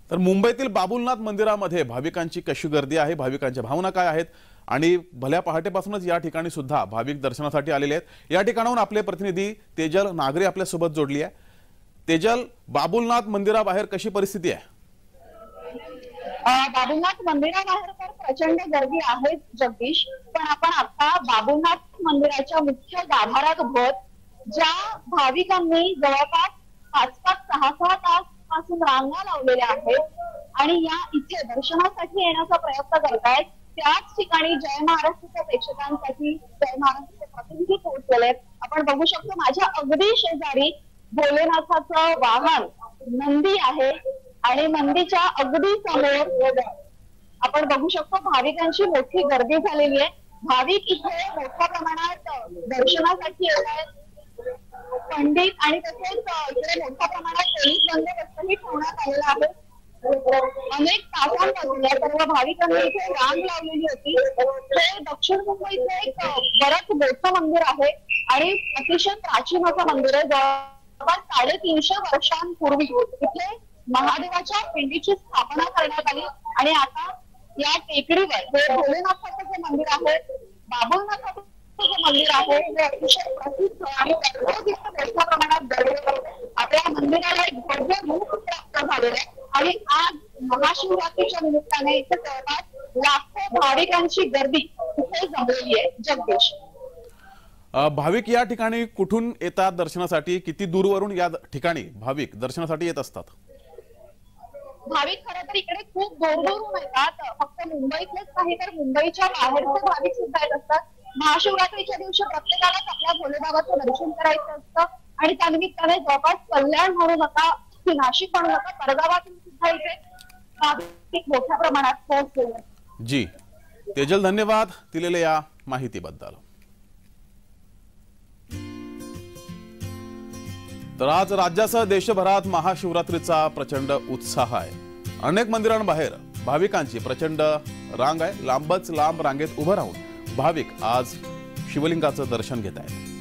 तर मुंबईतील बाबुलनाथ मंदिरामध्ये भाविकांची कशी गर्दी आहे, भाविकांच्या भावना काय आहेत आणि भल्या पहाटेपासूनच या ठिकाणी सुद्धा भाविक दर्शनासाठी आलेले आहेत। या ठिकाणाहून आपले प्रतिनिधी तेजल नागरे आपल्या सोबत जोडली आहे। तेजल, बाबुलनाथ मंदिराबाहेर कशी परिस्थिती आहे? बाबुलनाथ मंदिराबाहेर तर प्रचंड गर्दी आहे जगदीश, पण आपण आता बाबुलनाथ मंदिराच्या मुख्य गाभाऱ्यात उभोत, ज्या भाविकांनी जवळपास 5-6 तास पासून रांगा लावलेल्या आहेत आणि या इथे दर्शनासाठी येण्याचा प्रयत्न करतायत, त्याच ठिकाणी जय महाराष्ट्राच्या प्रेक्षकांसाठी जय महाराष्ट्राचे प्रतिनिधी पोहोचलेले आहेत। आपण बघू शकतो माझ्या अगदी शेजारी भोलेनाथाचं वाहन नंदी आहे आणि नंदीच्या अगदी समोर आपण बघू शकतो भाविकांची मोठी गर्दी झालेली आहे। भाविक इथे मोठ्या प्रमाणात दर्शनासाठी येत आहेत। पंडित आणि तसेच इकडे मोठ्या प्रमाणात पोलीस बंदोबस्तही ठेवण्यात आलेला आहे। अनेक तासांपासून या सर्व भाविकांनी इथे रांग लावलेली होती। हे दक्षिण मुंबईचं एक बरंच मोठं मंदिर आहे आणि अतिशय प्राचीन असं मंदिर आहे। जवळपास 350 वर्षांपूर्वी इथे महादेवाच्या पिंडीची स्थापना करण्यात आली आणि आता या टेकडीवर हे भोलेनाथाचं जे मंदिर आहे, बाबुलनाथाचं जे मंदिर आहे, हे अतिशय प्रसिद्ध आणि मोठ्या प्रमाणात दरवर्षी आपल्या मंदिराला एक भव्य रूप प्राप्त झालेलं आहे आणि आज महाशिवरात्रीच्या निमित्ताने इथे जवळपास लाखो भाविकांची गर्दी इथे जमलेली आहे। जगदीश, भाविक या ठिकाणी कुठून येतात दर्शनासाठी? किती दूरवरून या ठिकाणी भाविक दर्शनासाठी येत असतात? भाविक खरं तर इकडे खूप दूरदूरून येतात। फक्त मुंबईतलेच नाही तर मुंबईच्या बाहेरचे भाविक सुद्धा येत असतात। महाशिवरात्रीच्या दिवशी प्रत्येकालाच आपल्या भोलेबाबाचं दर्शन करायचं असतं आणि त्यानिमित्ताने जवळपास कल्याण म्हणू नका की नाशिक म्हणू नका, परगावातून सुद्धा इथे भाविक मोठ्या प्रमाणात पोहोचले। जी तेजल, धन्यवाद दिलेल्या या माहितीबद्दल। तर आज राज्यासह देशभरात महाशिवरात्रीचा प्रचंड उत्साह आहे। अनेक मंदिरांबाहेर भाविकांची प्रचंड रांग आहे। लांबच लांब रांगेत उभं राहून भाविक आज शिवलिंगाचं दर्शन घेत आहेत।